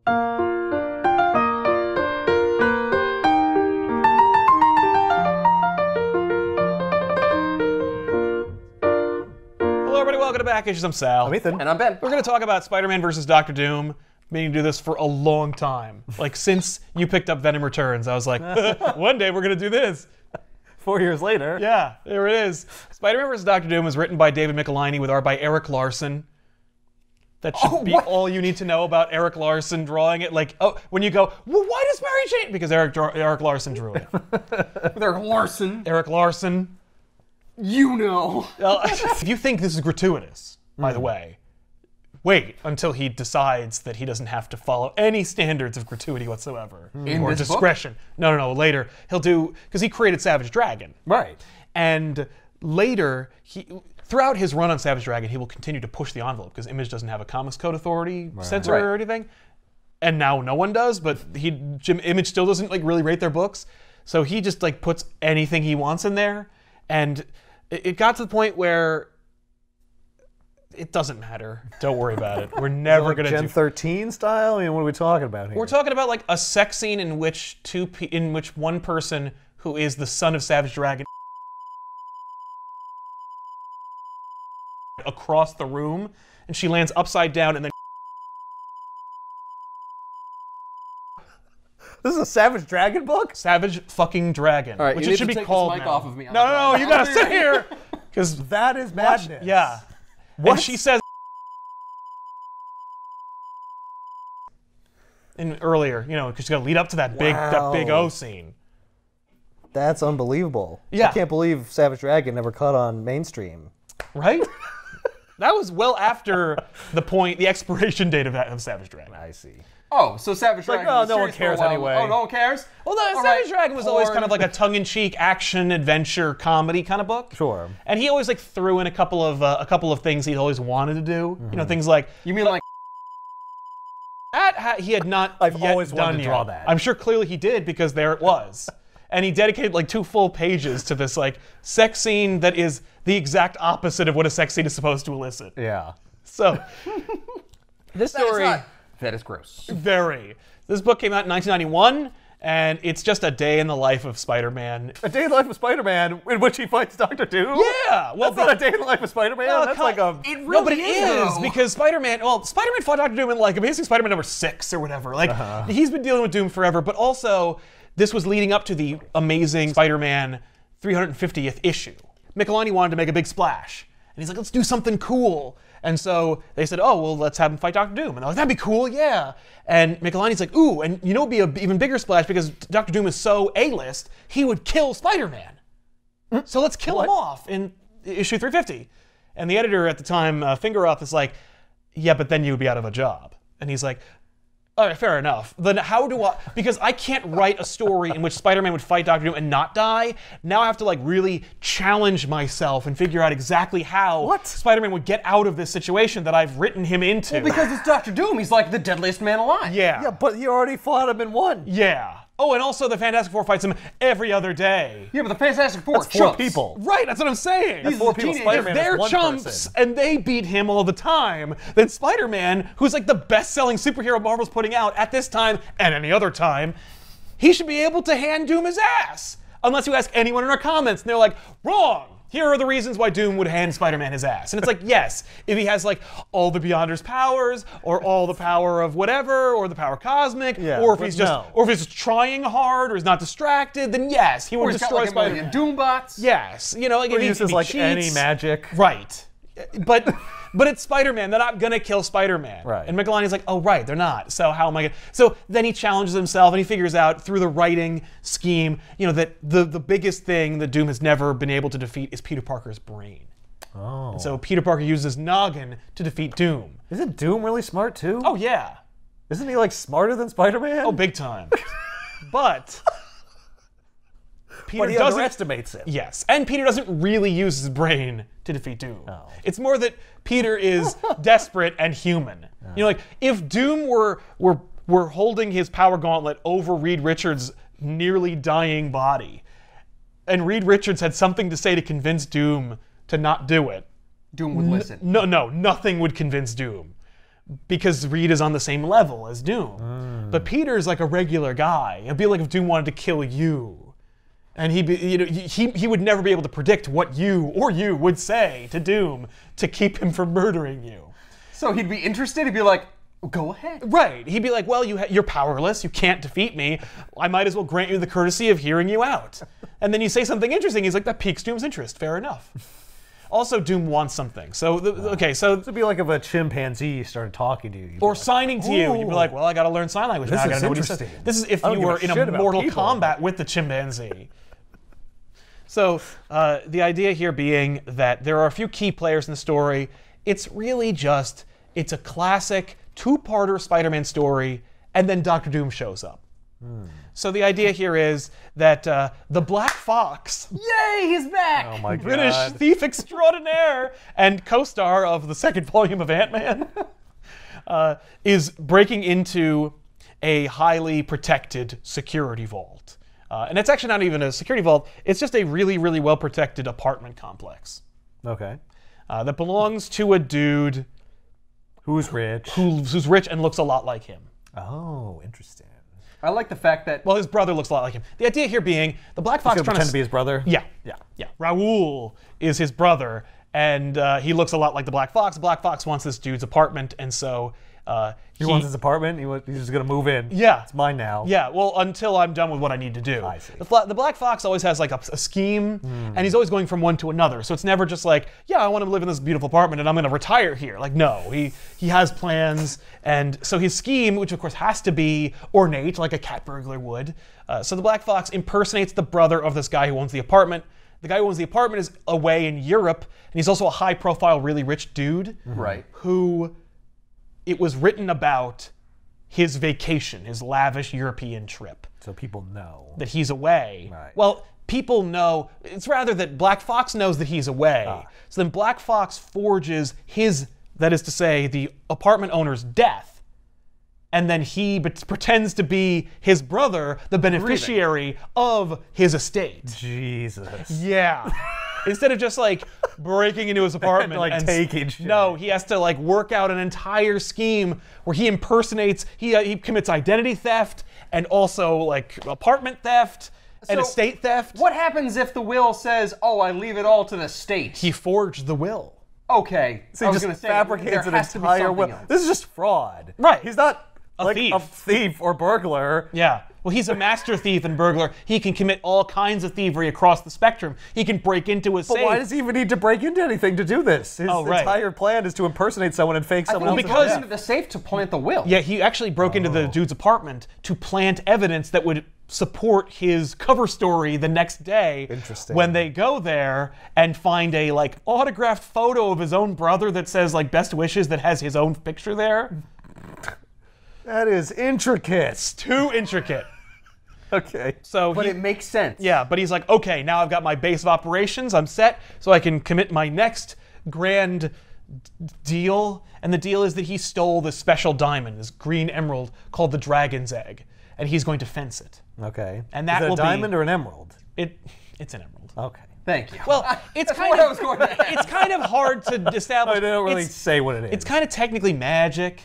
Hello everybody, welcome to Back Issues. I'm Sal. I'm Ethan. And I'm Ben. We're going to talk about Spider-Man versus Dr. Doom. Meaning to do this for a long time. Like, since you picked up Venom Returns, I was like, one day we're going to do this. 4 years later. Yeah, there it is. Spider-Man vs. Dr. Doom was written by David Michelinie with art by Eric Larson. That should be all you need to know about Eric Larson drawing it. Like, oh, when you go, well, why does Mary Jane? Because Eric Larson drew it. Eric Larson. Eric Larson. You know. If you think this is gratuitous, by the way, wait until he decides that he doesn't have to follow any standards of gratuity whatsoever. Or this discretion. book? No, later. He'll do, because he created Savage Dragon. Right. And later, throughout his run on Savage Dragon, he will continue to push the envelope, because Image doesn't have a Comics Code Authority censor or anything. And now no one does, but Image still doesn't like really rate their books. So he just like puts anything he wants in there. And it got to the point where it doesn't matter. Don't worry about it. We're never going to do Gen 13 style? I mean, what are we talking about here? We're talking about like a sex scene in which one person who is the son of Savage Dragon across the room, and she lands upside down, and then This is a Savage Dragon book? Savage fucking Dragon, All right, which you it need should to be take called this mic now. off of me. No, you gotta sit here, because That is madness. yeah. What? And she says earlier, you know, because she's got to lead up to that big O scene. That's unbelievable. Yeah. I can't believe Savage Dragon never caught on mainstream. Right? That was well after the expiration date of Savage Dragon. I see. Oh, so Savage Dragon. oh, was no one serious for a cares while. anyway. Oh, no one cares? Well, no, All Savage right, Dragon was always porn. kind of like a tongue-in-cheek action, adventure, comedy kind of book. Sure. And he always like threw in a couple of things he'd always wanted to do. You know, things like You mean like that he had not I've yet always wanted done to draw yet. that. I'm sure clearly he did, because there it was. And he dedicated like 2 full pages to this like sex scene that is the exact opposite of what a sex scene is supposed to elicit. Yeah. So this story that is gross. This book came out in 1991, and it's just a day in the life of Spider-Man. A Day in the Life of Spider-Man in which he fights Dr. Doom? Yeah, well, That's not A Day in the Life of Spider-Man. That's like a... It really no, but it is, is, though. because Spider-Man fought Dr. Doom in like Amazing Spider-Man number 6 or whatever. Like he's been dealing with Doom forever, but also this was leading up to the Amazing Spider-Man 350th issue. Michelinie wanted to make a big splash, and he's like, let's do something cool. And so they said, oh, well, let's have him fight Dr. Doom. And they're like, that'd be cool, yeah. And Michelinie's like, ooh, and you know it'd be an even bigger splash because Dr. Doom is so A-list, he would kill Spider-Man. So let's kill him off in issue 350. And the editor at the time, Fingeroth, is like, yeah, but then you would be out of a job. And he's like, all right, fair enough. Then how do I, because I can't write a story in which Spider-Man would fight Dr. Doom and not die. Now I have to like really challenge myself and figure out exactly how Spider-Man would get out of this situation that I've written him into. Well, because it's Dr. Doom. He's like the deadliest man alive. Yeah. Yeah, but you already fought him and won. Yeah. Oh, and also the Fantastic Four fights him every other day. Yeah, but the Fantastic Four That's 4 people. Right, that's what I'm saying. That's 4 people. teenagers. Spider-Man If they're is 1 chumps person. and they beat him all the time, then Spider-Man, who's like the best-selling superhero Marvel's putting out at this time and any other time, he should be able to hand Doom his ass. Unless you ask anyone in our comments, and they're like, wrong. Here are the reasons why Doom would hand Spider-Man his ass. And it's like, yes, if he has like all the Beyonder's powers, or all the power of whatever, or the power cosmic, or if he's just trying hard, or he's not distracted, then yes, he would destroy Spider-Man. Doom bots. Yes, you know, like Or if he uses like cheats, any magic. right? But it's Spider-Man. They're not gonna kill Spider-Man. Right. And Michelinie's like, oh right, they're not. So how am I gonna? So then he challenges himself and he figures out through the writing scheme, you know, that the biggest thing that Doom has never been able to defeat is Peter Parker's brain. Oh. And so Peter Parker uses his noggin to defeat Doom. Isn't Doom really smart too? Oh yeah. Isn't he like smarter than Spider-Man? Oh, big time. But Peter But he doesn't underestimates him. Yes, and Peter doesn't really use his brain to defeat Doom. Oh. It's more that Peter is desperate and human. You know, like if Doom were holding his power gauntlet over Reed Richards' nearly dying body, and Reed Richards had something to say to convince Doom to not do it, Doom would listen. No, nothing would convince Doom. because Reed is on the same level as Doom. But Peter's like a regular guy. It'd be like if Doom wanted to kill you. And he would never be able to predict what you would say to Doom to keep him from murdering you. So he'd be interested. He'd be like, go ahead. Right. He'd be like, well, you're powerless. You can't defeat me. I might as well grant you the courtesy of hearing you out. And then you say something interesting. He's like, that piques Doom's interest. Fair enough. Also, Doom wants something. So, so It'd be like if a chimpanzee started talking to you. or signing to you. You'd be like, well, I got to learn sign language. Now I got to know what he says. interesting. This is if I don't you give were a in shit a about Mortal people. Kombat with the chimpanzee. So the idea here being that there are a few key players in the story. It's really just, it's a classic two-parter Spider-Man story, and then Dr. Doom shows up. So the idea here is that the Black Fox, Yay, he's back. Oh my British god. thief extraordinaire and co-star of the second volume of Ant-Man, is breaking into a highly protected security vault. And it's actually not even a security vault. It's just a really, really well-protected apartment complex Okay. that belongs to a dude Who's rich? who's rich and looks a lot like him. Oh, interesting. I like the fact that Well, his brother looks a lot like him. The idea here being the Black Fox He's gonna pretend to be his brother? Yeah. Yeah. Yeah. Raoul is his brother, and he looks a lot like the Black Fox. The Black Fox wants this dude's apartment, and so He wants his apartment? He's just gonna move in? Yeah. It's mine now. Yeah, well, until I'm done with what I need to do. I see. The Black Fox always has like a scheme, and he's always going from one to another. So it's never just like, yeah, I want to live in this beautiful apartment and I'm going to retire here. Like, no, he has plans, and so his scheme, which of course has to be ornate, like a cat burglar would. So the Black Fox impersonates the brother of this guy who owns the apartment. The guy who owns the apartment is away in Europe, and he's also a high-profile, really rich dude. right. Who it was written about his vacation, his lavish European trip, So people know. that he's away. Right. Well, people know, it's rather that Black Fox knows that he's away. So then Black Fox forges his, that is to say, the apartment owner's death. And then he pretends to be his brother, the beneficiary of his estate. Jesus. Yeah. Instead of just like breaking into his apartment like, and taking shit. No, he has to like work out an entire scheme where he impersonates, he commits identity theft and also like apartment theft and So, estate theft. What happens if the will says, "Oh, I leave it all to the state"? He forged the will. Okay. So I he was just going to say fabricates there an has to be entire something will. else. This is just fraud. Right. He's not like thief. a thief or burglar. Yeah. Well, he's a master thief and burglar. He can commit all kinds of thievery across the spectrum. He can break into a But safe. why does he even need to break into anything to do this? His right. entire plan is to impersonate someone and fake I someone think else's he goes death. into the safe to plant the will. Yeah, he actually broke into the dude's apartment to plant evidence that would support his cover story the next day. Interesting. When they go there and find a like autographed photo of his own brother that says like best wishes that has his own picture there. That is intricate. It's too intricate. Okay. So But he, it makes sense. yeah, but he's like, okay, now I've got my base of operations, I'm set, so I can commit my next grand deal. And the deal is that he stole this special diamond, this green emerald called the Dragon's Egg, and he's going to fence it. Okay. And that is it will a be- diamond or an emerald? It's an emerald. Okay. Thank you. Well, it's That's kind what of I was going to ask. it's kind of hard to establish. I don't really it's, say what it is. it's kind of technically magic,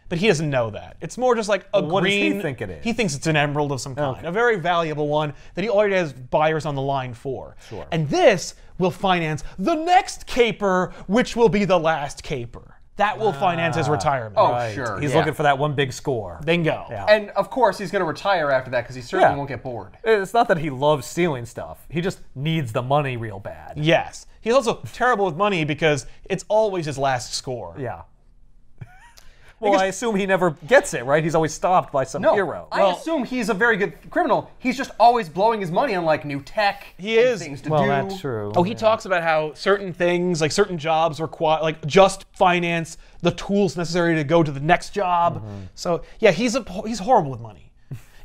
but he doesn't know that. It's more just like a what does he green. think it is? He thinks it's an emerald of some kind, Okay. a very valuable one that he already has buyers on the line for. Sure. And this will finance the next caper, which will be the last caper. That will finance his retirement. Oh, Right. sure, He's yeah. looking for that one big score. Bingo. Yeah. And of course, he's going to retire after that because he certainly Yeah. won't get bored. It's not that he loves stealing stuff. He just needs the money real bad. Yes. He's also terrible with money because it's always his last score. Yeah. Well, I assume he never gets it, right? He's always stopped by some No, hero. I assume he's a very good criminal. He's just always blowing his money on like new tech. He and is. things to Well, do. that's true. Oh, he talks about how certain things, like certain jobs require, like just finance the tools necessary to go to the next job. So yeah, he's horrible with money.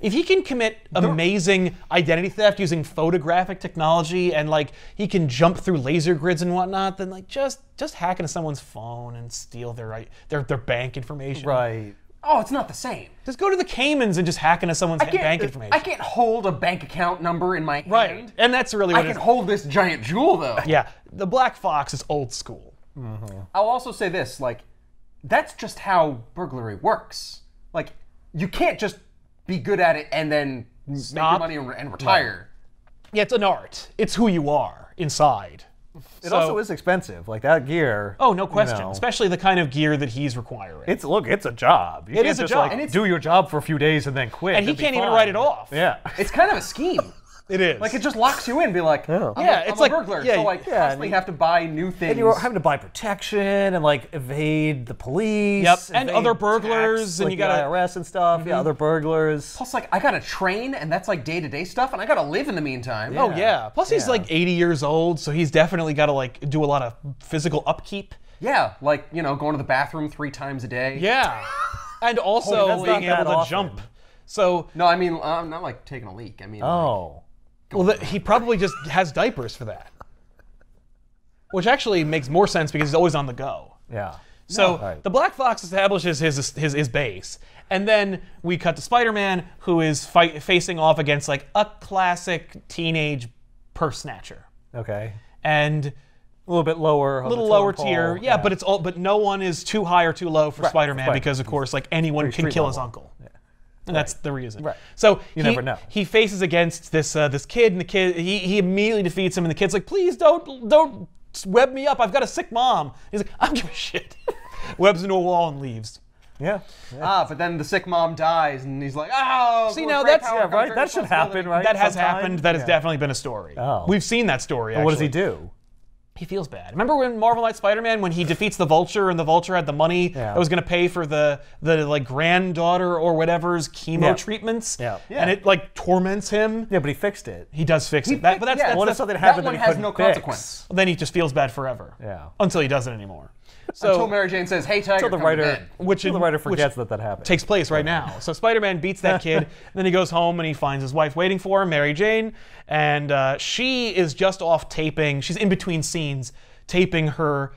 If he can commit amazing identity theft using photographic technology and like he can jump through laser grids and whatnot, then like just hack into someone's phone and steal their bank information. Right. Oh, it's not the same. Just go to the Caymans and just hack into someone's bank information. I can't hold a bank account number in my hand. Right, and that's really I what it can is. hold this giant jewel though. Yeah, the Black Fox is old school. I'll also say this, like, that's just how burglary works. Like, you can't just be good at it and then make your money and retire. Yeah, it's an art. It's who you are inside. It also is expensive. Like that gear. Oh, no question. Especially the kind of gear that he's requiring. It's a job. You It is a just, job. Like, And do your job for a few days and then quit. And he can't even write it off. Yeah. It's kind of a scheme. It is. Like, it just locks you in, be like, I'm it's a like burglar, yeah, so I yeah, constantly have to buy new things. And you're having to buy protection and like evade the police. Yep, and evade other burglars, tax, and like you gotta the IRS and stuff. Yeah, other burglars. Plus, like, I gotta train, and that's like day-to-day stuff, and I gotta live in the meantime. Oh yeah. Plus he's like 80 years old, so he's definitely got to like do a lot of physical upkeep. Yeah, like, you know, going to the bathroom 3 times a day. Yeah. And also that's being not able that to often. jump. So No, I mean, not like taking a leak. I mean, Oh. well, he probably just has diapers for that. Which actually makes more sense because he's always on the go. Yeah. So Right. the Black Fox establishes his base, and then we cut to Spider-Man, who is facing off against like a classic teenage purse snatcher, Okay. and A little bit lower. a little lower tier, yeah. But no one is too high or too low for Spider-Man Spider-Man. because of course like anyone can street kill his level. uncle. And that's the reason. Right. So You never know. He faces against this kid, and the kid he immediately defeats him, and the kid's like, "Please don't web me up. I've got a sick mom." He's like, "I don't give a shit." Webs into a wall and leaves. Yeah. but then the sick mom dies, and he's like, oh, See, with now great that's- power yeah, comes right? great That should responsibility. happen, right? That has Sometime? happened. That has Yeah. definitely been a story. Oh. We've seen that story. Actually. What does he do? He feels bad. Remember when Marvel Knight Spider-Man, when he defeats the Vulture, and the Vulture had the money that was going to pay for the like granddaughter or whatever's chemo treatments, Yeah. and it like torments him. Yeah, but he fixed it. He does fix it. But that's, yeah, What that's if something that happened one that he has couldn't no fix? consequence. then he just feels bad forever. Yeah. Until he doesn't anymore. So Until Mary Jane says, hey, Tiger, Until the come writer, to bed. until the writer forgets that happened. takes place right now. So Spider-Man beats that kid, then he goes home and he finds his wife waiting for him, Mary Jane, and she is just off taping. She's in between scenes taping her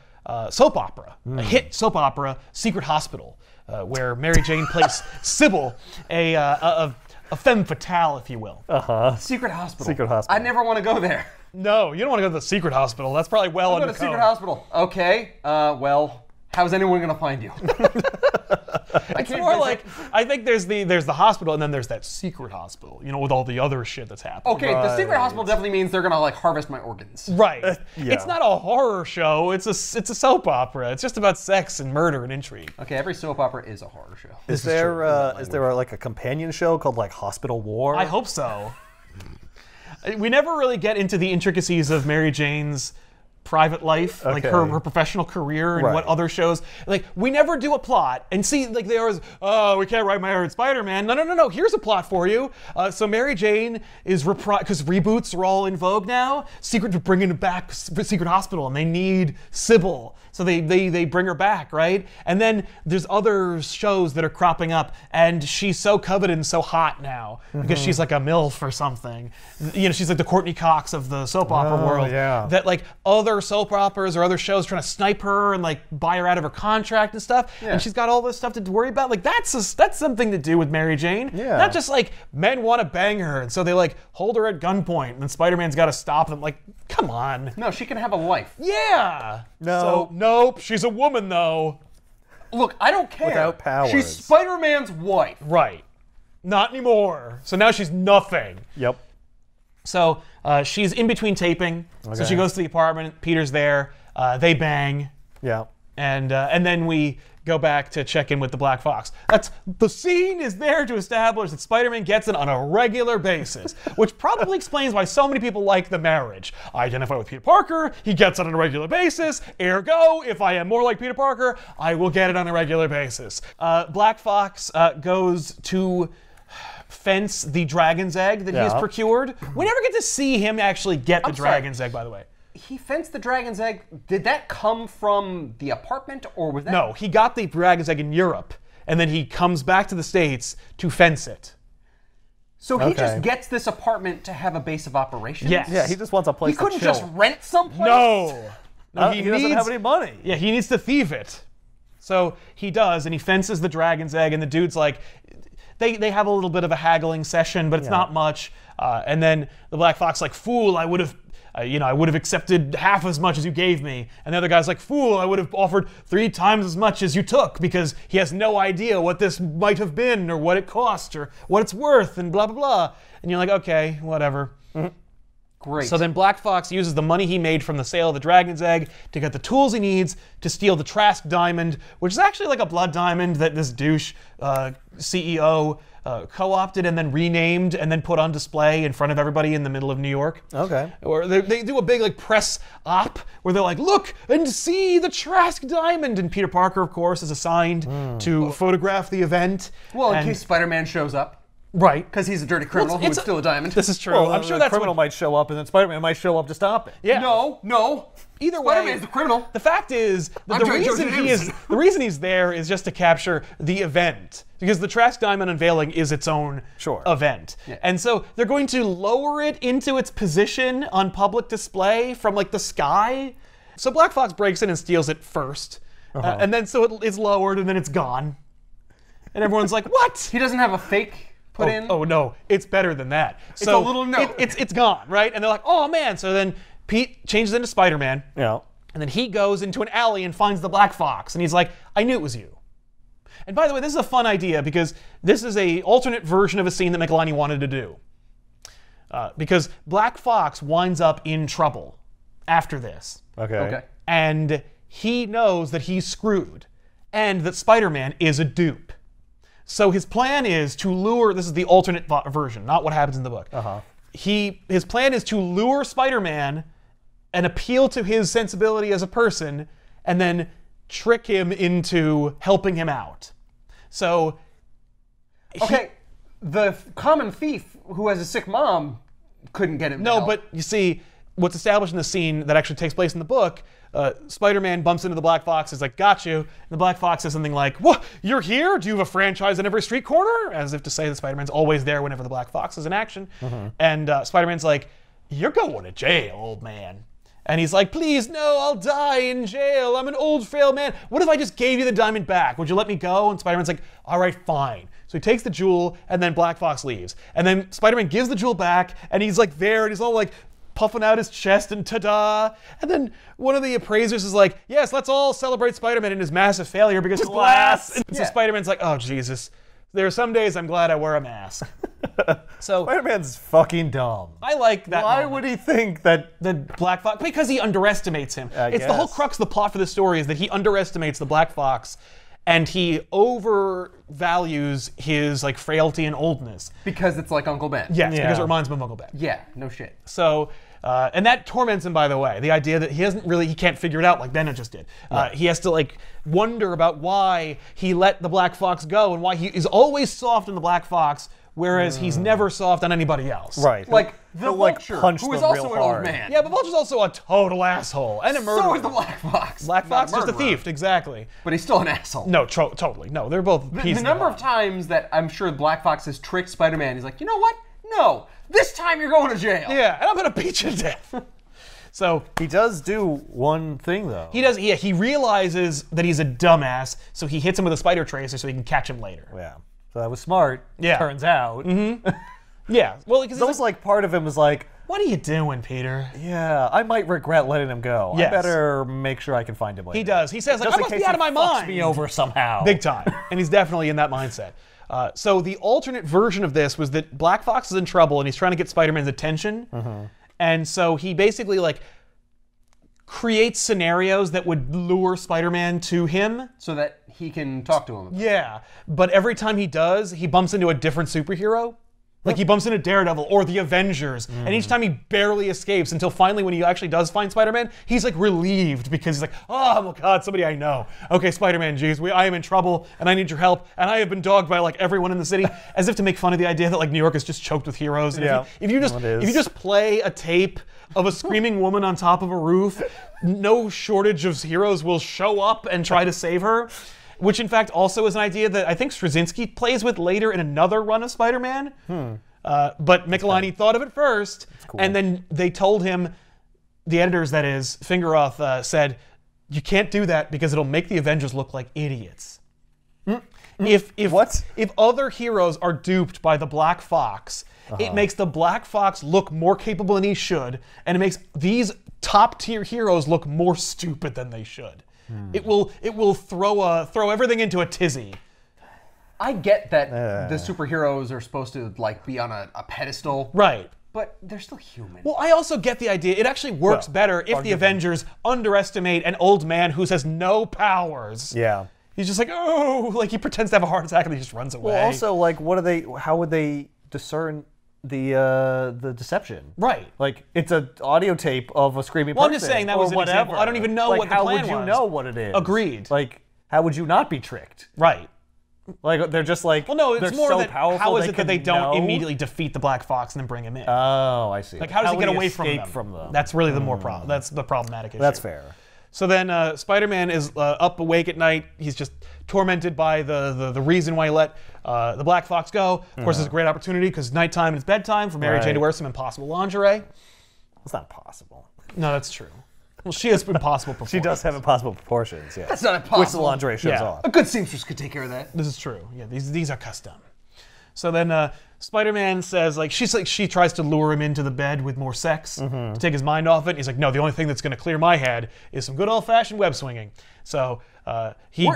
soap opera, a hit soap opera, Secret Hospital, where Mary Jane plays Sybil, a femme fatale, if you will. Secret Hospital. Secret Hospital. I never want to go there. No, you don't want to go to the Secret Hospital. That's probably well Go to under Secret code. Hospital. Okay, well, how's anyone going to find you? It's more like, I think there's the hospital and then there's that secret hospital, you know, with all the other shit that's happening. Okay, the Secret Hospital definitely means they're going to, like, harvest my organs. Right. It's not a horror show. It's a soap opera. It's just about sex and murder and intrigue. Okay, every soap opera is a horror show. Is there like a companion show called like Hospital War? I hope so. We never really get into the intricacies of Mary Jane's private life, like her professional career and what other shows. Like, we never do a plot. And see, like, they always, oh, we can't write Married Spider-Man. No. Here's a plot for you. So Mary Jane is, because reboots are all in vogue now, bringing back Secret Hospital, and they need Sybil. So they bring her back, right? And then there's other shows that are cropping up, and she's so coveted and so hot now because she's like a MILF or something. You know, she's like the Courtney Cox of the soap opera world. Yeah. That like other soap operas or other shows trying to snipe her and like buy her out of her contract and stuff. And she's got all this stuff to worry about. Like that's something to do with Mary Jane. Yeah. Not just like men want to bang her, and so they like hold her at gunpoint, and then Spider-Man's got to stop them. Like, come on. No, she can have a life. Yeah. No. So, nope. She's a woman, though. Look, I don't care. Without powers. She's Spider-Man's wife. Right. Not anymore. So now she's nothing. Yep. So she's in between taping. So she goes to the apartment. Peter's there. They bang. Yeah. And then we go back to check in with the Black Fox. The scene is there to establish that Spider-Man gets it on a regular basis, which probably explains why so many people like the marriage. I identify with Peter Parker, he gets it on a regular basis, ergo, if I am more like Peter Parker, I will get it on a regular basis. Black Fox goes to fence the dragon's egg that he has procured. We never get to see him actually get the dragon's egg, by the way. He fenced the dragon's egg. Did that come from the apartment, or was that... No, he got the dragon's egg in Europe, and then he comes back to the States to fence it. So he just gets this apartment to have a base of operations? Yes. Yeah, he just wants a place He couldn't to chill. just rent someplace? No. He doesn't have any money. Yeah, he needs to thieve it. So he does, and he fences the dragon's egg, and the dude's like, they have a little bit of a haggling session, but it's not much. And then the Black Fox like, fool, I would have I would have accepted half as much as you gave me. And the other guy's like, fool, I would have offered 3 times as much as you took, because he has no idea what this might have been or what it cost or what it's worth and blah, blah, blah. And you're like, okay, whatever. Great. So then Black Fox uses the money he made from the sale of the dragon's egg to get the tools he needs to steal the Trask diamond, which is actually like a blood diamond that this douche CEO co-opted and then renamed and then put on display in front of everybody in the middle of New York. Okay. Or they do a big like press op where they're like, look and see the Trask diamond. And Peter Parker, of course, is assigned to photograph the event. Well, in case Spider-Man shows up. Right. Because he's a dirty criminal who would steal a diamond. This is true. Well, I'm sure the that's criminal might show up, and then Spider-Man might show up to stop it. Yeah. No. Either way, Spider-Man's the criminal. The fact is that the reason he's there is just to capture the event, because the Trask Diamond unveiling is its own event, and so they're going to lower it into its position on public display from like the sky. So Black Fox breaks in and steals it first, and then so it's lowered and then it's gone, and everyone's like, "What?" He doesn't have a fake put in. Oh no, it's better than that. It's a little note. It's gone, right? And they're like, "Oh man!" So then Pete changes into Spider-Man. Yeah. And then he goes into an alley and finds the Black Fox. And he's like, I knew it was you. And by the way, this is a fun idea because this is a alternate version of a scene that Michelini wanted to do. Because Black Fox winds up in trouble after this. Okay. And he knows that he's screwed and that Spider-Man is a dupe. So his plan is to lure, this is the alternate version, not what happens in the book. His plan is to lure Spider-Man and appeal to his sensibility as a person, and then trick him into helping him out. So, the common thief who has a sick mom couldn't get him. No, but you see, what's established in the scene that actually takes place in the book, Spider-Man bumps into the Black Fox, is like, got you. And the Black Fox says something like, what, you're here? Do you have a franchise in every street corner? As if to say that Spider-Man's always there whenever the Black Fox is in action. And Spider-Man's like, you're going to jail, old man. And he's like, please, no, I'll die in jail. I'm an old, frail man. What if I just gave you the diamond back? Would you let me go? And Spider-Man's like, all right, fine. So he takes the jewel, and then Black Fox leaves. And then Spider-Man gives the jewel back, and he's like there, and he's all like puffing out his chest, and ta-da. And then one of the appraisers is like, yes, let's all celebrate Spider-Man in his massive failure because glass. And so Spider-Man's like, oh, Jesus. There are some days I'm glad I wear a mask. So Spider-Man's fucking dumb. I like that. Why would he think that the Black Fox? Because he underestimates him. It's the whole crux of the plot for the story is that he underestimates the Black Fox, and he overvalues his like frailty and oldness. Because it's like Uncle Ben. Yes, because it reminds him of Uncle Ben. Yeah, no shit. So. And that torments him, by the way. The idea that he can't figure it out like Bennett just did. He has to like wonder about why he let the Black Fox go and why he is always soft on the Black Fox, whereas he's never soft on anybody else. Right. Like the Vulture, who is also an old man. Yeah, but Vulture's also a total asshole and a murderer. So is the Black Fox. Black Fox is just a thief, exactly. But he's still an asshole. No, totally. No, they're both pieces. The number of times that I'm sure Black Fox has tricked Spider-Man, he's like, you know what? No, this time you're going to jail. Yeah, and I'm going to beat you to death. So he does do one thing though. He does. Yeah, he realizes that he's a dumbass, so he hits him with a spider tracer so he can catch him later. Yeah. So that was smart. Yeah. Turns out. Yeah. Well, because it's like part of him was like, what are you doing, Peter? Yeah, I might regret letting him go. Yes. I better make sure I can find him later. He does. He says, like, I must be out of my mind. Me over somehow. Big time. And he's definitely in that mindset. So the alternate version of this was that Black Fox is in trouble and he's trying to get Spider-Man's attention. And so he basically like creates scenarios that would lure Spider-Man to him. So that he can talk to him. Yeah. But every time he does, he bumps into a different superhero. Like he bumps into Daredevil or the Avengers, and each time he barely escapes until finally when he actually does find Spider-Man, he's like relieved because he's like, oh my God, somebody I know. Okay, Spider-Man, geez, I am in trouble and I need your help, and I have been dogged by like everyone in the city, as if to make fun of the idea that like New York is just choked with heroes. And if you just play a tape of a screaming woman on top of a roof, no shortage of heroes will show up and try to save her. Which, in fact, also is an idea that I think Straczynski plays with later in another run of Spider-Man. But Michelini thought of it first, and then they told him, the editors, that is, Fingeroth said, you can't do that because it'll make the Avengers look like idiots. If What? if other heroes are duped by the Black Fox, it makes the Black Fox look more capable than he should, and it makes these top tier heroes look more stupid than they should. It will throw everything into a tizzy. I get that the superheroes are supposed to like be on a pedestal, Right. but they're still human. Well, I also get the idea. It actually works better if the Avengers underestimate an old man who has no powers. Yeah. He's just like, oh, like he pretends to have a heart attack and he just runs away. Well, also, like, how would they discern the deception? Right. Like, it's an audio tape of a screaming Well, person. I'm just saying that or was an whatever. example. I don't even know like, what the plan was. How would you know what it is? Agreed. Like, how would you not be tricked? Right. Like, they're just like, Well, no, they're it's more so that powerful, how is it that can they don't know? immediately defeat the Black Fox and then bring him in? Oh, I see. like, how does he would get away escape from them? them? That's really the more problem. That's the problematic issue. That's fair. So then Spider-Man is up awake at night. He's just tormented by the reason why he let the Black Fox go. Of course, it's a great opportunity because nighttime and it's bedtime for Mary Jane to wear some impossible lingerie. It's not possible. No, that's true. Well, she has impossible proportions. She does have impossible proportions, yeah. That's not impossible. Which the lingerie shows Yeah. off. A good seamstress could take care of that. This is true. Yeah, these are custom. So then Spider-Man says, like, she tries to lure him into the bed with more sex to take his mind off it. And he's like, no, the only thing that's going to clear my head is some good old-fashioned web swinging. So he...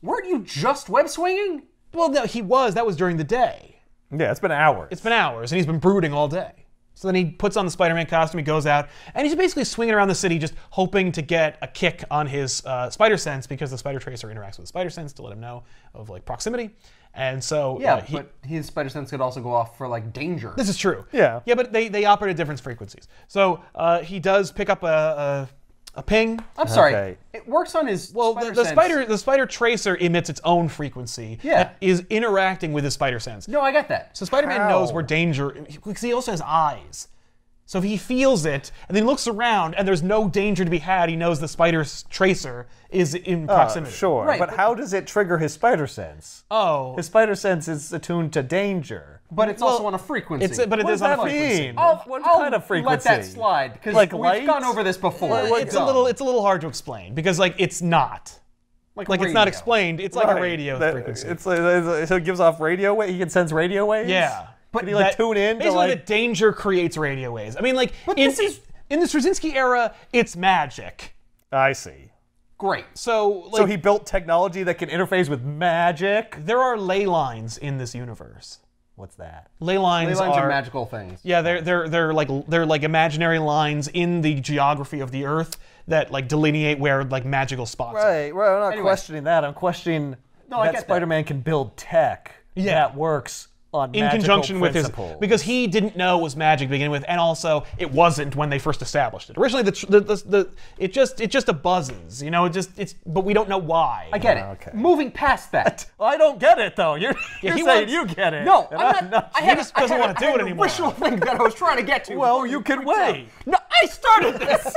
Weren't you just web swinging? Well, no, he was. That was during the day. Yeah, it's been hours. It's been hours, and he's been brooding all day. So then he puts on the Spider-Man costume, he goes out, and he's basically swinging around the city just hoping to get a kick on his spider sense because the spider tracer interacts with the spider sense to let him know of like proximity. And so Yeah, but his spider sense could also go off for like danger. this is true. Yeah. Yeah, but they operate at different frequencies. So he does pick up a ping. I'm sorry. Okay. It works on his Well, spider the sense. the spider tracer emits its own frequency that is interacting with his spider sense. No, I get that. So Spider-Man knows where danger, because he also has eyes. So if he feels it, and then looks around, and there's no danger to be had, he knows the spider tracer is in proximity. Sure, Right, but how does it trigger his spider sense? Oh. His spider sense is attuned to danger. But it's also on a frequency. But it What is does on a that frequency. mean? What I'll kind of frequency? let that slide because Like we've light? gone over this before. It's a little hard to explain, because like it's not. Like it's not radio. explained. It's like a radio frequency. It's like, so it gives off radio waves. He can sense radio waves. Yeah. But can he like tune in to basically, like? the danger creates radio waves. I mean, like in the Straczynski era, it's magic. I see. Great. So So he built technology that can interface with magic. there are ley lines in this universe. What's that? Ley lines, Ley lines are are magical things. Yeah, they're like imaginary lines in the geography of the Earth that like delineate where like magical spots are. Right. Well, I'm not questioning that. I'm questioning I that get that. Spider-Man can build tech that works on In magical conjunction with his, principles. because he didn't know it was magic to begin with, and also it wasn't when they first established it. Originally, it just a buzzes, you know. But we don't know why. I get it. Okay. Moving past that. I don't get it though. You're he saying wants- you get it. No, and I'm not. I had, just doesn't want to do it anymore. Original thing that I was trying to get to. Well, before you can freaked out. wait. No, I started this.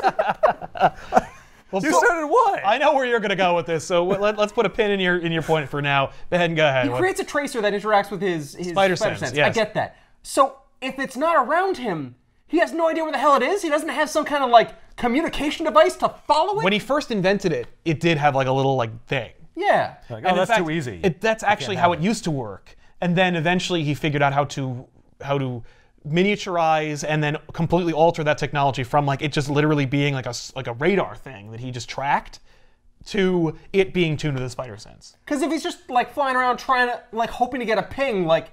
Well, You started what? I know where you're going to go with this, so let's put a pin in your point for now. Go ahead and go ahead. He creates a tracer that interacts with his Spider sense, I yes. get that. So if it's not around him, he has no idea where the hell it is. He doesn't have some kind of like communication device to follow it. When he first invented it, it did have like a little like thing. Yeah. Like, And oh, in that's fact, too easy. That's actually how it used to work. And then eventually he figured out how to miniaturize and then completely alter that technology from like it just literally being like a radar thing that he just tracked to it being tuned to the spider sense. Because if he's just like flying around trying to like hoping to get a ping, like,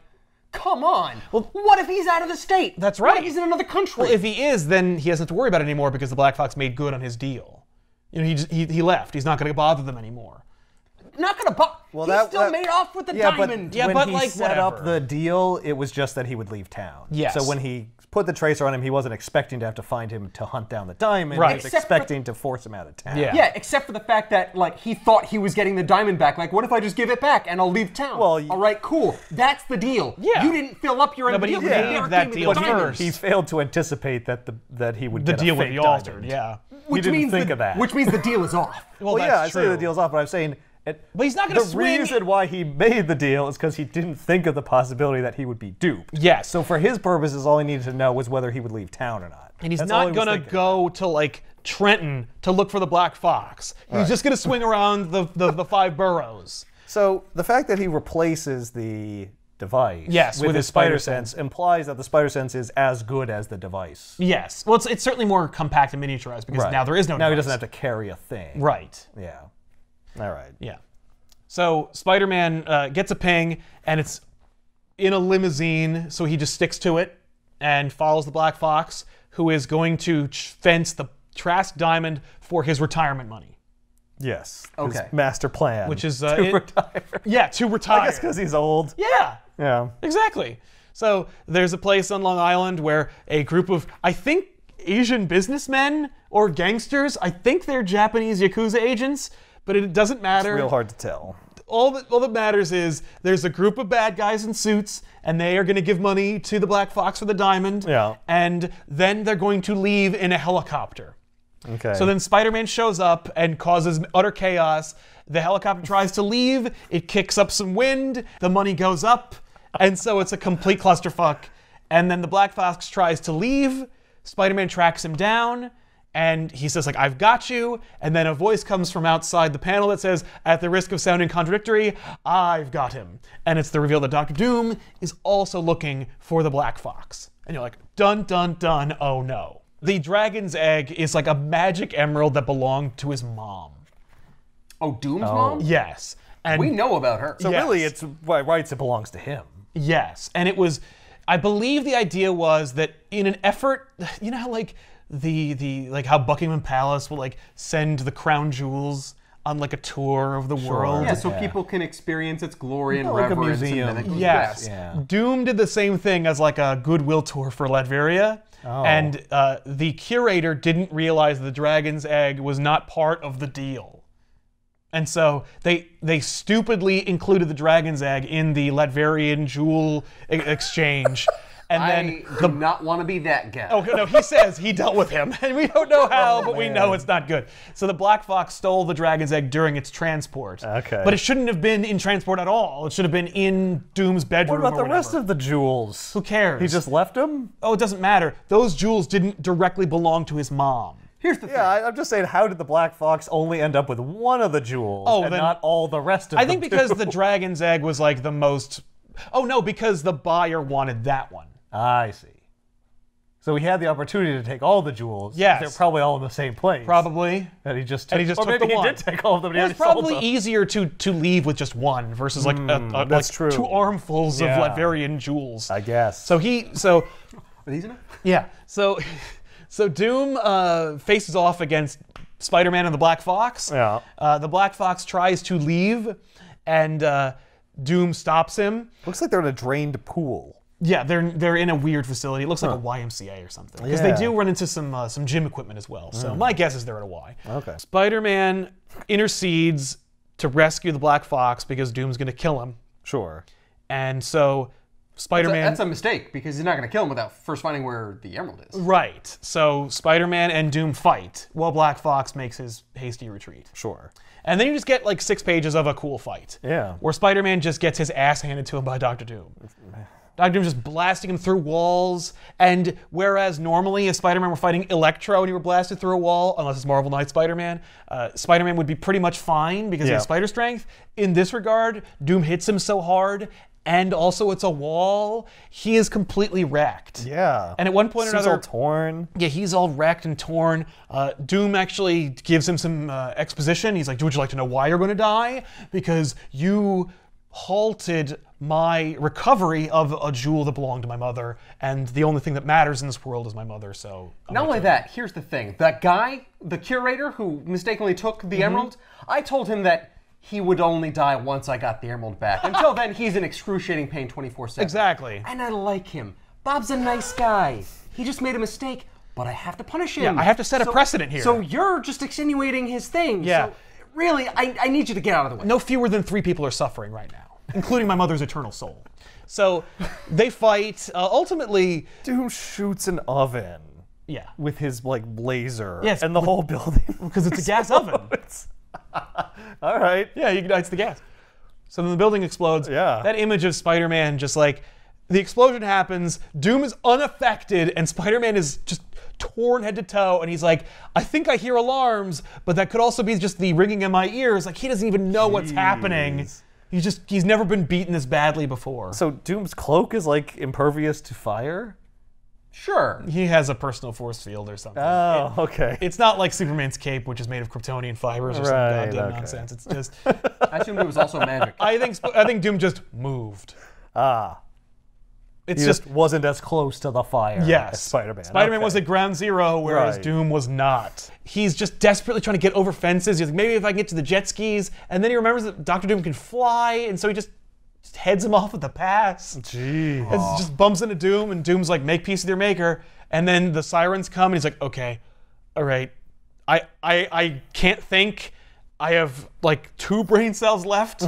come on. Well, what if he's out of the state? That's What right. if he's in another country? Well, if he is, then he doesn't have to worry about it anymore because the Black Fox made good on his deal. You know, he left. He's not going to bother them anymore. Not gonna buy. Well, he still made off with the diamond. Yeah, when but he like, set up whatever. the deal, it was just that he would leave town. Yes. So when he put the tracer on him, he wasn't expecting to have to find him to hunt down the diamond. Right. He was Except for- expecting to force him out of town. Yeah. Yeah, except for the fact that like he thought he was getting the diamond back. Like, what if I just give it back and I'll leave town? Well, all right, cool. That's the deal. Yeah. You didn't fill up your end No, of the but deal. he You made never that gave me deal the diamond. first. He failed to anticipate that he would The get deal a would fake be altered. diamond. Yeah. Which didn't means think of that. Which means the deal is off. Well, yeah, I say the deal's off, but I'm saying. But he's not going to The swing. reason why he made the deal is because he didn't think of the possibility that he would be duped. Yes. So for his purposes, all he needed to know was whether he would leave town or not. And he's That's all not he was going to thinking. go to like Trenton to look for the Black Fox. He's just going to swing around the 5 boroughs. So the fact that he replaces the device Yes, with his spider sense implies that the spider sense is as good as the device. Yes. Well, it's certainly more compact and miniaturized because now there is no Now device. he doesn't have to carry a thing. Right. Yeah. All right. Yeah. So Spider-Man gets a ping, and it's in a limousine, so he just sticks to it and follows the Black Fox, who is going to fence the Trask Diamond for his retirement money. Yes. Okay. His master plan. Which is to retire. Yeah, to retire. I guess because he's old. Yeah. Yeah. Exactly. So there's a place on Long Island where a group of, I think, Asian businessmen or gangsters, I think they're Japanese Yakuza agents, but it doesn't matter. It's real hard to tell. All that matters is there's a group of bad guys in suits, and they are going to give money to the Black Fox for the diamond, and then they're going to leave in a helicopter. Okay. So then Spider-Man shows up and causes utter chaos. The helicopter tries to leave, it kicks up some wind, the money goes up, and so it's a complete clusterfuck. And then the Black Fox tries to leave, Spider-Man tracks him down, and he says, like, I've got you, and then a voice comes from outside the panel that says, at the risk of sounding contradictory, I've got him. And it's the reveal that Dr. Doom is also looking for the Black Fox. And you're like, dun, dun, dun, oh no. The dragon's egg is like a magic emerald that belonged to his mom. Oh, Doom's mom? Yes. And We know about her. So really, it's by rights it belongs to him. yes. And it was, I believe the idea was that in an effort, you know how like like how Buckingham Palace will like send the crown jewels on like a tour of the world. Yeah, so people can experience its glory and like a reverence. museum. And then it, Yes. Yeah. Doom did the same thing as like a goodwill tour for Latveria. And the curator didn't realize the dragon's egg was not part of the deal. And so they stupidly included the dragon's egg in the Latverian jewel exchange. And then I do not want to be that guy. Oh, no, he says he dealt with him. And we don't know how, but we know it's not good. So the Black Fox stole the dragon's egg during its transport. Okay. But it shouldn't have been in transport at all. It should have been in Doom's bedroom. What about or the whatever. rest of the jewels? Who cares? He just left them? Oh, it doesn't matter. Those jewels didn't directly belong to his mom. Here's the thing. Yeah, I'm just saying, how did the Black Fox only end up with one of the jewels and then- not all the rest of them? I think because the dragon's egg was like the most... Oh, no, because the buyer wanted that one. I see. So he had the opportunity to take all the jewels. Yes. They're probably all in the same place. Probably. And he just took, And he just or took maybe the he one. did take all of them. Well, it's probably easier to leave with just one versus like, that's like true. 2 armfuls Yeah. of Latverian jewels. I guess. So Are these enough? yeah. So Doom faces off against Spider-Man and the Black Fox. Yeah. The Black Fox tries to leave, and Doom stops him. Looks like they're in a drained pool. Yeah, they're in a weird facility. It looks like a YMCA or something. Because they Yeah. do run into some gym equipment as well. So my guess is they're at a Y. Okay. Spider-Man intercedes to rescue the Black Fox because Doom's going to kill him. Sure. And so Spider-Man... That's a mistake, because he's not going to kill him without first finding where the emerald is. Right. So Spider-Man and Doom fight while Black Fox makes his hasty retreat. Sure. And then you just get like 6 pages of a cool fight. Yeah. Where Spider-Man just gets his ass handed to him by Dr. Doom. Dr. Doom just blasting him through walls, and whereas normally if Spider-Man were fighting Electro and he were blasted through a wall, unless it's Marvel Knight Spider-Man, Spider-Man would be pretty much fine because he has spider strength. In this regard, Doom hits him so hard, and also it's a wall, he is completely wrecked. Yeah. And at one point or Suit's another... all torn. Yeah, he's all wrecked and torn. Doom actually gives him some exposition. He's like, would you like to know why you're going to die? Because you halted my recovery of a jewel that belonged to my mother, and the only thing that matters in this world is my mother, so... Not only that, here's the thing. That guy, the curator who mistakenly took the emerald, I told him that he would only die once I got the emerald back. Until then, he's in excruciating pain 24/7. Exactly. And I like him. Bob's a nice guy. He just made a mistake, but I have to punish him. Yeah, I have to set a precedent here. So you're just extenuating his thing. Yeah. So really, I need you to get out of the way. No fewer than 3 people are suffering right now, including my mother's eternal soul. So they fight. Ultimately... Doom shoots an oven. Yeah. With his like laser. Yes, and the whole building. Because it's a gas oven. All right. Yeah, he ignites the gas. So then the building explodes. Yeah. That image of Spider-Man just like, the explosion happens, Doom is unaffected, and Spider-Man is just torn head to toe, and he's like, I think I hear alarms, but that could also be just the ringing in my ears. Like, he doesn't even know what's happening. He's never been beaten this badly before. So Doom's cloak is like impervious to fire? Sure. He has a personal force field or something. Oh, okay. It's not like Superman's cape, which is made of Kryptonian fibers or some goddamn nonsense. It's just. I assumed it was also magic. I think Doom just moved. Ah. It's He just wasn't as close to the fire yes. as Spider-Man. Spider-Man Okay. was at ground zero, whereas Right. Doom was not. He's just desperately trying to get over fences. He's like, maybe if I can get to the jet skis, and then he remembers that Dr. Doom can fly, and so he just heads him off at the pass. Jeez. And just bumps into Doom, and Doom's like, make peace with your maker. And then the sirens come, and he's like, okay, all right, I can't think. I have like 2 brain cells left.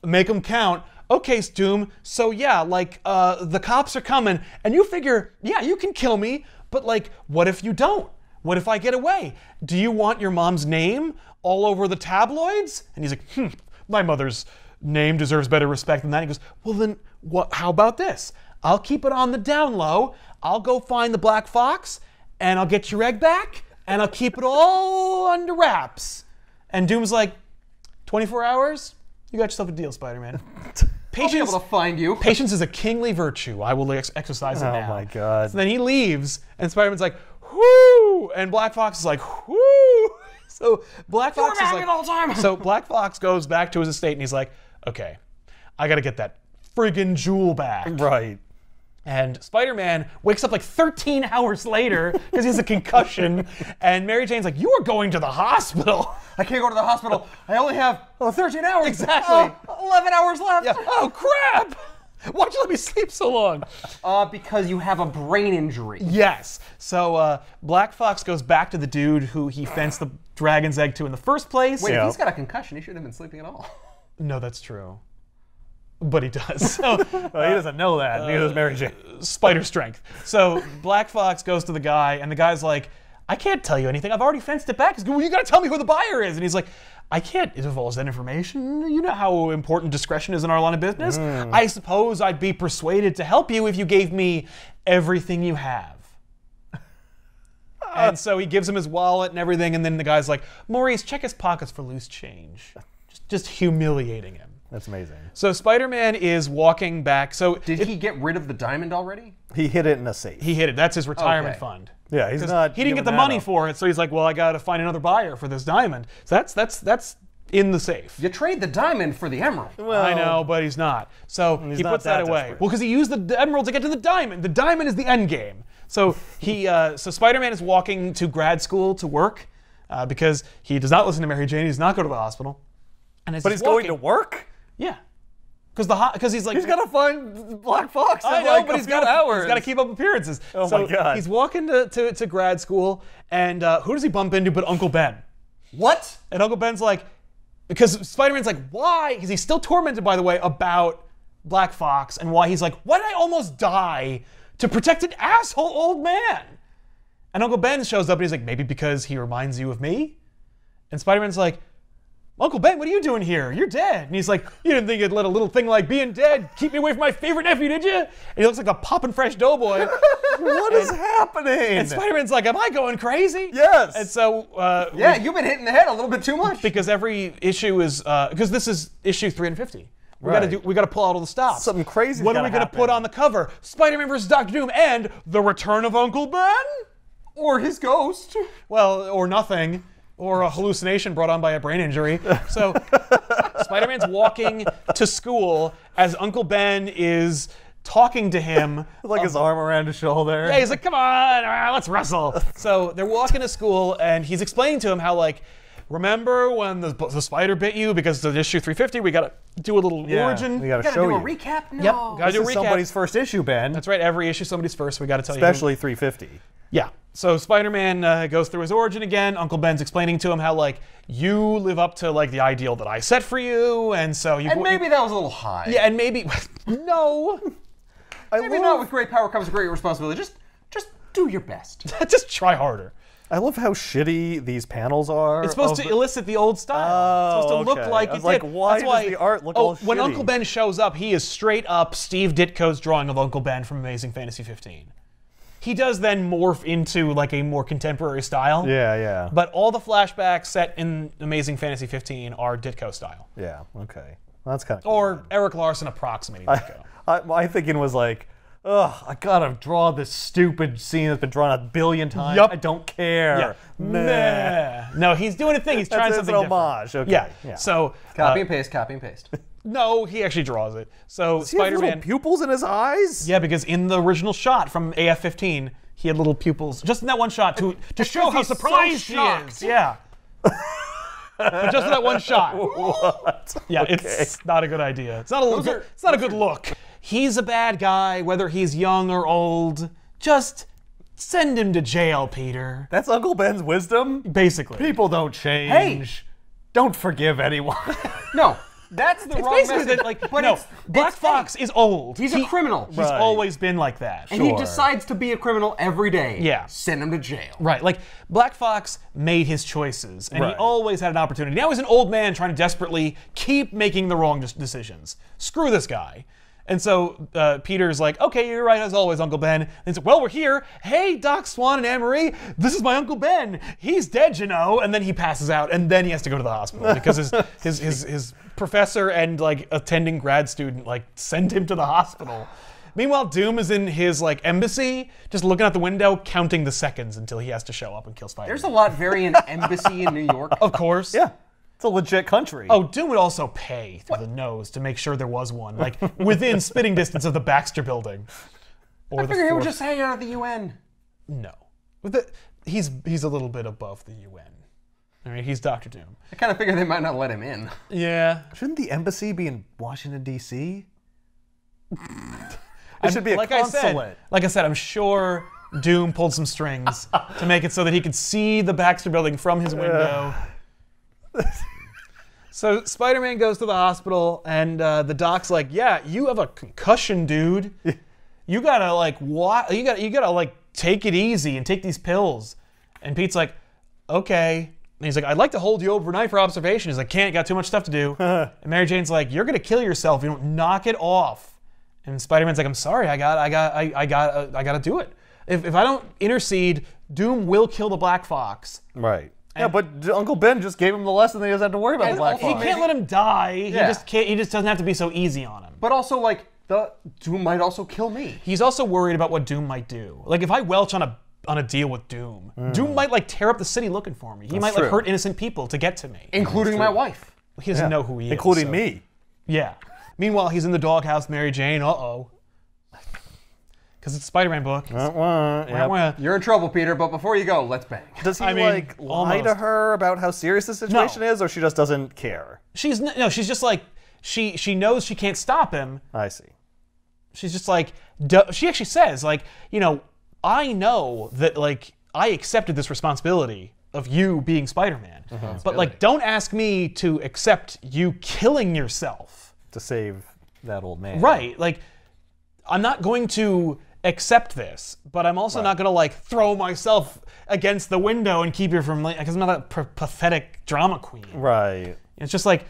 Make them count. Okay, Doom, so yeah, like, the cops are coming, and you figure, yeah, you can kill me, but like, what if you don't? What if I get away? Do you want your mom's name all over the tabloids? And he's like, my mother's name deserves better respect than that. He goes, well then, how about this? I'll keep it on the down low. I'll go find the Black Fox, and I'll get your egg back, and I'll keep it all under wraps. And Doom's like, 24 hours? You got yourself a deal, Spider-Man. I'll be able to find you. Patience is a kingly virtue. I will exercise it now. Oh my God. So then he leaves, and Spider-Man's like, whoo! And Black Fox is like, whoo! So Black Fox is like, all the time. so Black Fox goes back to his estate, and he's like, okay, I gotta get that friggin' jewel back. Right. And Spider-Man wakes up like 13 hours later because he has a concussion, and Mary Jane's like, you are going to the hospital. I can't go to the hospital. I only have 13 hours. Exactly. 11 hours left. Yeah. Oh, crap! Why'd you let me sleep so long? Because you have a brain injury. Yes. So Black Fox goes back to the dude who he fenced the dragon's egg to in the first place. Wait, if he's got a concussion, he shouldn't have been sleeping at all. No, that's true. But he does. So, Well, he doesn't know that. Neither does Mary Jane. spider strength. So Black Fox goes to the guy, and the guy's like, I can't tell you anything. I've already fenced it back. He's going, well, you got to tell me who the buyer is. And he's like, I can't divulge that information. You know how important discretion is in our line of business. I suppose I'd be persuaded to help you if you gave me everything you have. And so he gives him his wallet and everything, and then the guy's like, Maurice, check his pockets for loose change. Just humiliating him. That's amazing. So Spider-Man is walking back. So Did he get rid of the diamond already? He hid it in a safe. he hid it. That's his retirement Okay. fund. Yeah, he's not. He didn't get the giving that money up. for it, so he's like, well, I got to find another buyer for this diamond. So that's in the safe. You trade the diamond for the emerald. Well, I know, but he's not. So he not puts that that away. desperate. Well, because he used the emerald to get to the diamond. The diamond is the end game. So so Spider-Man is walking to grad school to work because he does not listen to Mary Jane. He does not go to the hospital. And as But he's going to walking- work? Yeah. Because he's like, He's got to find Black Fox in I know, like but a he's few got hours. to keep up appearances. Oh so my God. He's walking to grad school, and who does he bump into but Uncle Ben? What? And Uncle Ben's like, because Spider-Man's like, why? Because he's still tormented, by the way, about Black Fox, and why he's like, why did I almost die to protect an asshole old man? And Uncle Ben shows up, and he's like, maybe because he reminds you of me? And Spider-Man's like, Uncle Ben, what are you doing here? You're dead. And he's like, you didn't think you'd let a little thing like being dead keep me away from my favorite nephew, did you? And he looks like a poppin' fresh doughboy. What is happening? And Spider-Man's like, am I going crazy? Yes. And so, Yeah, you've been hitting the head a little bit too much. because every issue is, because this is issue 350. Right. We gotta pull out all the stops. Something crazy. What are we gonna put on the cover? Spider-Man versus Dr. Doom and the return of Uncle Ben? Or his ghost. Well, or nothing. Or a hallucination brought on by a brain injury. So Spider-Man's walking to school as Uncle Ben is talking to him. Like his arm around his shoulder. Yeah, he's like, come on, let's wrestle. So they're walking to school, and he's explaining to him how, like, remember when the spider bit you? Because it's issue 350, we gotta do a little origin. We gotta Gotta show do you. a recap? No. Yep, gotta do a This is recap. somebody's first issue, Ben. That's right, every issue somebody's first, we gotta tell you. Especially 350. Yeah. So Spider-Man goes through his origin again. Uncle Ben's explaining to him how, like, you live up to, like, the ideal that I set for you, and so you... And maybe that was a little high. Yeah, and maybe... No! Maybe not with great power comes great responsibility. Just do your best. Just try harder. I love how shitty these panels are. It's supposed to elicit the old style. It's supposed to look okay. like I was it like, did. why That's does why, the art look all when shitty? Uncle Ben shows up, he is straight up Steve Ditko's drawing of Uncle Ben from Amazing Fantasy 15. He does then morph into like a more contemporary style. Yeah, yeah. But all the flashbacks set in Amazing Fantasy 15 are Ditko style. Yeah, okay. That's kind of cool. Or Eric Larson approximating that go. My thinking was like, ugh, I gotta draw this stupid scene that's been drawn 1 billion times. Yup. I don't care. Meh. No, he's doing a thing. He's trying That's something an different. homage. Okay. Yeah. So Copy and paste, copy and paste. no, he actually draws it. So Does he have little Spider-Man. pupils in his eyes? Yeah, because in the original shot from AF-15, he had little pupils just in that one shot to show how he's so surprised he shocked. is. Yeah. But just in that one shot. What? Yeah, Okay. it's not a good idea. It's not a good look. He's a bad guy, whether he's young or old. Just send him to jail, Peter. That's Uncle Ben's wisdom? Basically. People don't change. Don't forgive anyone. No, that's the It's wrong basically message. that, like, but no, it's, Black it's Fox is old. He's a criminal. He's Right. always been like that. And he Sure. decides to be a criminal every day. Yeah. Send him to jail. Right, like Black Fox made his choices, and he Right. always had an opportunity. Now he's an old man trying to desperately keep making the wrong decisions. Screw this guy. And so Peter's like, okay, you're right as always, Uncle Ben. And he's like, well, we're here. Hey, Doc Swan and Anne-Marie, this is my Uncle Ben. He's dead, you know. And then he passes out, and then he has to go to the hospital because his professor and like attending grad student like send him to the hospital. Meanwhile, Doom is in his like embassy, just looking out the window, counting the seconds until he has to show up and kill Spider-Man. There's a lot very an embassy in New York. Of course. Yeah. It's a legit country. Oh, Doom would also pay through the nose to make sure there was one, like within spitting distance of the Baxter Building. Or I figure he would just hang out at the UN. No, he's a little bit above the UN. All right, he's Dr. Doom. I kind of figure they might not let him in. Yeah. Shouldn't the embassy be in Washington, D.C.? It should be a like consulate. I said, I'm sure Doom pulled some strings to make it so that he could see the Baxter Building from his window. So Spider-Man goes to the hospital, and the doc's like, "Yeah, you have a concussion, dude. You gotta like you gotta like take it easy and take these pills." And Pete's like, "Okay." And he's like, "I'd like to hold you overnight for observation." He's like, "Can't, got too much stuff to do." And Mary Jane's like, "You're gonna kill yourself if you don't knock it off." And Spider-Man's like, "I'm sorry, I gotta do it. If I don't intercede, Doom will kill the Black Fox." Right. Yeah, but Uncle Ben just gave him the lesson that he doesn't have to worry about the Black He Fox. can't let him die. Yeah. He just doesn't have to be so easy on him. But also, like, the Doom might also kill me. He's also worried about what Doom might do. Like if I welch on a deal with Doom, Doom might like tear up the city looking for me. He might like true. hurt innocent people to get to me. Including my wife. He doesn't know who he is. Including so- me. Yeah. Meanwhile, he's in the doghouse with Mary Jane. Uh-oh. Because it's a Spider-Man book. Yep. You're in trouble, Peter, but before you go, let's bang. Does he I mean, like lie to almost. her about how serious the situation No. is, or she just doesn't care? She's just like she knows she can't stop him. I see. She's just like she actually says like, you know, I know that like I accepted this responsibility of you being Spider-Man. But like don't ask me to accept you killing yourself. To save that old man. Right. Like I'm not going to accept this, but I'm also not going to like throw myself against the window and keep you from like because I'm not that pathetic drama queen. Right. It's just like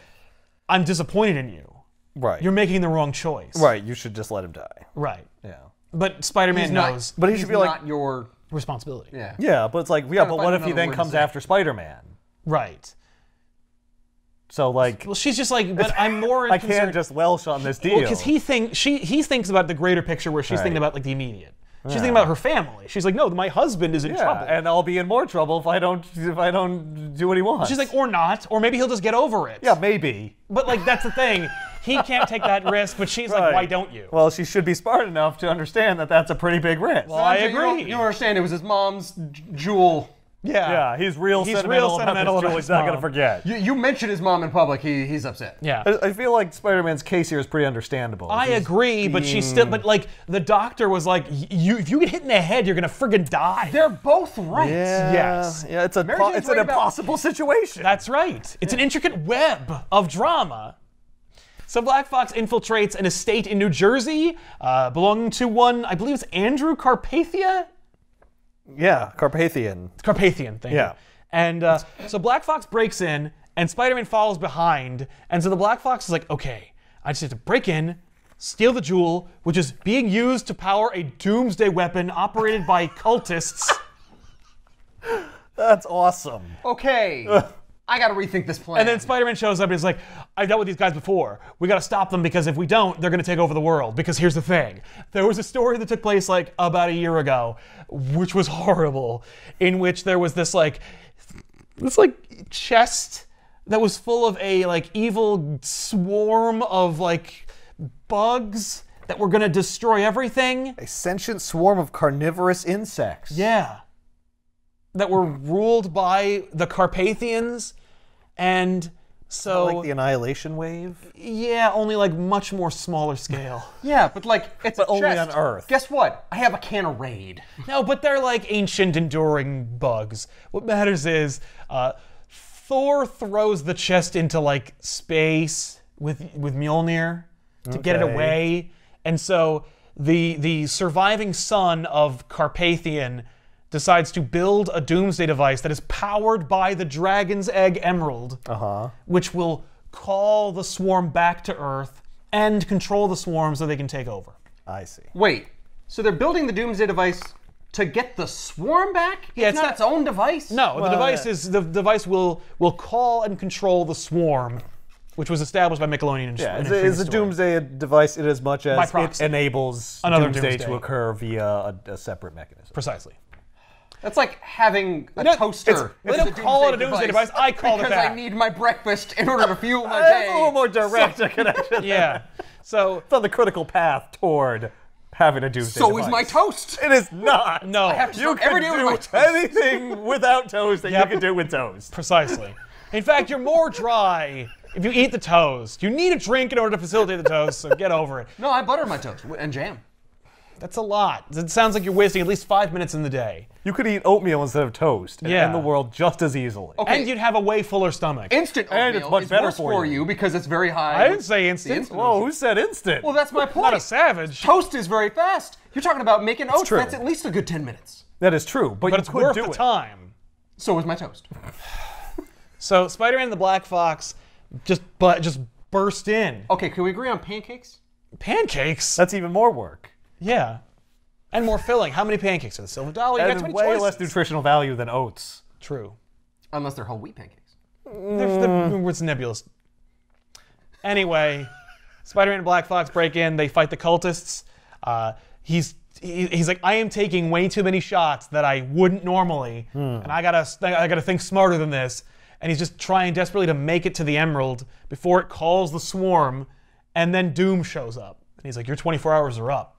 I'm disappointed in you. Right. You're making the wrong choice. right. You should just let him die. Right. Yeah. But Spider-Man knows But he He's should be like, not your... responsibility. Yeah. yeah, but it's like, yeah, Gotta but find what if he another then word to comes say. after Spider-Man? Right. So like, Well, she's just like, but I'm more. I can't just welch on this deal. Well, because he thinks about the greater picture, where she's thinking Right. about like the immediate. She's thinking about her family. She's like, no, my husband is in yeah, trouble. and I'll be in more trouble if I don't do what he wants. She's like, or not, or maybe he'll just get over it. yeah, maybe. But like that's the thing, he can't take that risk. But she's like, Right. why don't you? Well, she should be smart enough to understand that that's a pretty big risk. Well, I You don't- agree. You don't understand, it was his mom's jewel. yeah, he's real sentimental about this jewel. about He's his not going to mom. forget. You mention his mom in public, he's upset. Yeah. I feel like Spider-Man's case here is pretty understandable. I He's agree, but she's still. But like the doctor was like, if you get hit in the head, you're gonna friggin' die. They're both right. Yeah, Yes. yeah, it's Jane's an right about- impossible situation. That's right. It's an intricate web of drama. So Black Fox infiltrates an estate in New Jersey, belonging to one, I believe it's Andrew Carpathia? Yeah, Carpathian. Carpathian, thank Yeah. you. And so Black Fox breaks in, and Spider-Man follows behind, and so the Black Fox is like, okay, I just have to break in, steal the jewel, which is being used to power a doomsday weapon operated by cultists. That's awesome. Okay. I gotta rethink this plan. And then Spider-Man shows up and he's like, I've dealt with these guys before. We gotta stop them because if we don't, they're gonna take over the world. Because here's the thing. There was a story that took place like about a year ago, which was horrible, in which there was this chest that was full of a like evil swarm of like bugs that were gonna destroy everything. A sentient swarm of carnivorous insects. Yeah. That were ruled by the Carpathians, and so Like the Annihilation Wave? yeah, only like much more smaller scale. yeah, but like it's But a only chest. on Earth. Guess what? I have a can of Raid. No, but they're like ancient, enduring bugs. What matters is Thor throws the chest into like space with Mjolnir to get it Okay. away, and so the surviving son of Carpathian decides to build a doomsday device that is powered by the dragon's egg emerald, which will call the swarm back to Earth and control the swarm so they can take over. I see. Wait, so they're building the Doomsday device to get the swarm back? Yeah, it's not its own device? No, the device will call and control the swarm, which was established by Nickelodeon. Yeah, in it's Infinity a Story. doomsday device in as much By as it proxy. enables Another doomsday doomsday. to occur via a separate mechanism. Precisely. That's like having a No, toaster. they as don't call it a doomsday device. I call it because that. I need my breakfast in order to fuel my That's day. a little more direct a connection. Yeah. So It's on the critical path toward having a doomsday So device. is my toast. It is not. no, I have to You start every day can with do my toast. anything without toast that you can do with toast. precisely. In fact, you're more dry if you eat the toast. You need a drink in order to facilitate the toast, so get over it. No, I butter my toast and jam. That's a lot. It sounds like you're wasting at least 5 minutes in the day. You could eat oatmeal instead of toast and Yeah. end the world just as easily. Okay. And you'd have a way fuller stomach. Instant oatmeal And it's much is better worse for for you. you because it's very high. I didn't say instant. Whoa, who said instant? Well, that's my point. Not a savage. Toast is very fast. You're talking about making oats. true. That's at least a good 10 minutes. That is true, but But you it's could worth do the it. time. So is my toast. So Spider-Man and the Black Fox just burst in. Okay, can we agree on pancakes? Pancakes? That's even more work. Yeah. And more filling. How many pancakes are the Silver Dollar? You got too And many way choices. less nutritional value than oats. True. Unless they're whole wheat pancakes. It's nebulous. Anyway, Spider-Man and Black Fox break in. They fight the cultists. He's like, I am taking way too many shots that I wouldn't normally, and I gotta think smarter than this. And he's just trying desperately to make it to the Emerald before it calls the swarm, and then Doom shows up. And he's like, your 24 hours are up.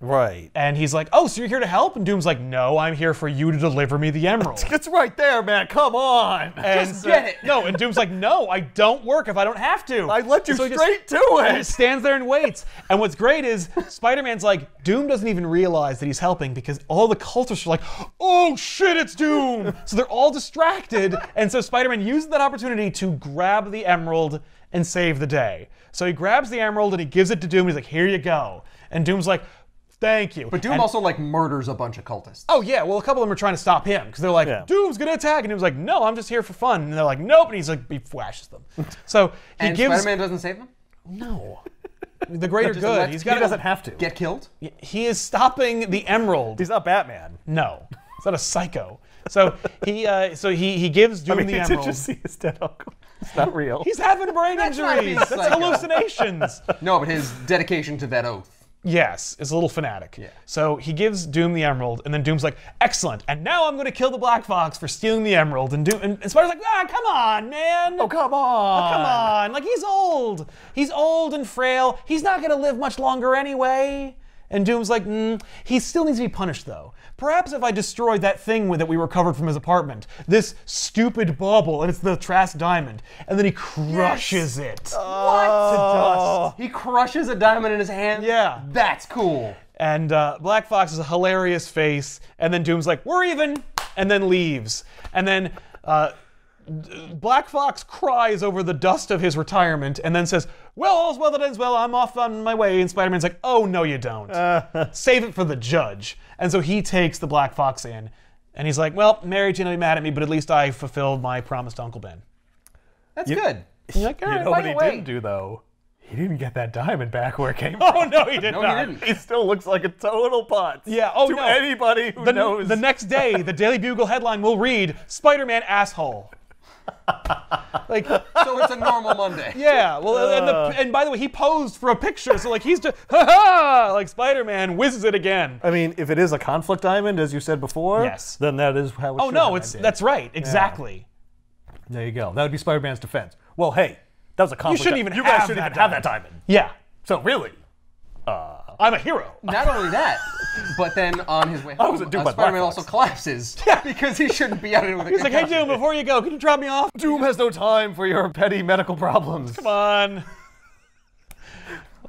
Right. And he's like, oh, so you're here to help? And Doom's like, no, I'm here for you to deliver me the Emerald. It's right there, man. Come on. And Just get it. No, and Doom's like, no, I don't work if I don't have to. I led you So he straight to and he it. stands there and waits. And what's great is Spider-Man's like, Doom doesn't even realize that he's helping because all the cultists are like, oh shit, it's Doom. So they're all distracted. And so Spider-Man uses that opportunity to grab the Emerald and save the day. So he grabs the Emerald and he gives it to Doom. He's like, here you go. And Doom's like, thank you. But Doom And- also like murders a bunch of cultists. Oh yeah, well a couple of them are trying to stop him because they're like, Yeah. Doom's gonna attack, and he was like, no, I'm just here for fun. And they're like, nope, and he's like, he flashes them. So he And gives Spider-Man doesn't save them? no the greater Just good. lets- He's He got doesn't have to. Get killed? He is stopping the Emerald. He's not Batman. No, he's not a psycho. So he gives Doom I mean, the did Emerald. you see his dead uncle? It's not real. He's having brain That's not being injuries. That's psycho. hallucinations. No, but his dedication to that oath. Yes, is a little fanatic. Yeah. So he gives Doom the Emerald, and then Doom's like, excellent, and now I'm going to kill the Black Fox for stealing the Emerald. And Spider's like, come on, man. Oh, come on. Come on. Like, he's old. He's old and frail. He's not going to live much longer anyway. And Doom's like, he still needs to be punished, though. Perhaps if I destroyed that thing that we recovered from his apartment, this stupid bauble, and it's the Trask Diamond, and then he crushes it to dust. He crushes a diamond in his hand? Yeah. That's cool. And Black Fox has a hilarious face, and then Doom's like, we're even, and then leaves. And then Black Fox cries over the dust of his retirement, and then says, well, all's well that ends well, I'm off on my way. And Spider-Man's like, oh, no, you don't. Save it for the judge. And so he takes the Black Fox in, and he's like, well, Mary Jane'll be mad at me, but at least I fulfilled my promise to Uncle Ben. That's good. He's like, all You right, know by what the he way- didn't do, though? He didn't get that diamond back where it came from. Oh, no, he did No, not. he didn't. He still looks like a total putz. Yeah, oh, to no. anybody who knows. The next day, the Daily Bugle headline will read, Spider-Man asshole. Like, So it's a normal Monday. yeah, well, and by the way, he posed for a picture, so like he's just, ha-ha, like Spider-Man whizzes it again. I mean, if it is a conflict diamond, as you said before, Yes. then that is how it Oh should no, have ended. that's right, exactly. There you go. That would be Spider-Man's defense. Well, hey, that was a conflict. shouldn't even you guys have shouldn't that even have that diamond. Yeah, So really, I'm a hero. Not only that, but then on his way home, was a dude by Spider-Man Black also Fox. collapses because he shouldn't be out with a He's like, hey concussion. Doom, before you go, can you drop me off? Doom has no time for your petty medical problems. Come on.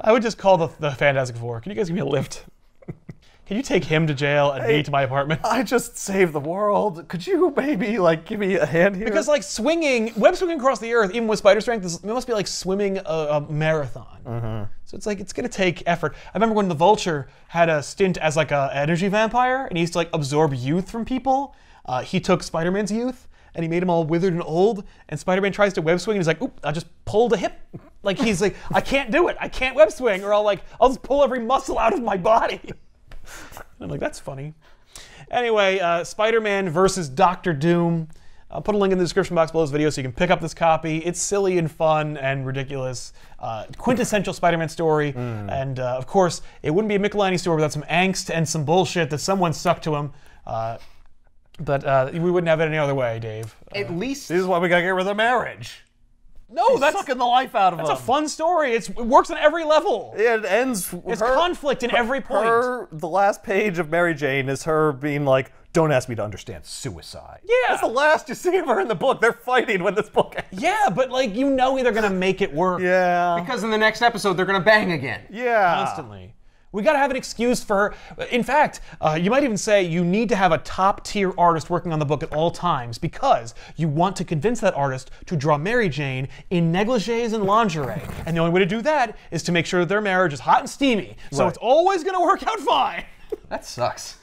I would just call the Fantastic Four. Can you guys give me a lift? Can you take him to jail and me to my apartment? I just saved the world. Could you maybe like give me a hand here? Because like web swinging across the earth, even with spider strength, it must be like swimming a marathon. So it's like, it's gonna take effort. I remember when the Vulture had a stint as like a energy vampire, and he used to like absorb youth from people. He took Spider-Man's youth, and he made him all withered and old, and Spider-Man tries to web swing, and he's like, oop, I just pulled a hip. Like he's like, I can't do it, I can't web swing, or I'll just pull every muscle out of my body. And I'm like, that's funny. Anyway, Spider-Man versus Dr. Doom. I'll put a link in the description box below this video so you can pick up this copy. It's silly and fun and ridiculous. Quintessential Spider-Man story. And of course, it wouldn't be a Michelini story without some angst and some bullshit that someone stuck to him. But we wouldn't have it any other way, Dave. At least this is why we gotta get rid of the marriage. No, that's Sucking the life out of a him. fun story. It works on every level. It ends. It's conflict in every point. The last page of Mary Jane is her being like, "Don't ask me to understand suicide." Yeah. That's the last you see of her in the book. They're fighting when this book ends. Yeah, but like you know they're gonna make it work. Yeah. because in the next episode they're gonna bang again. Yeah. Constantly. We gotta have an excuse for her. In fact, you might even say you need to have a top-tier artist working on the book at all times because you want to convince that artist to draw Mary Jane in negligees and lingerie. And the only way to do that is to make sure that their marriage is hot and steamy. So Right. it's always gonna work out fine. That sucks.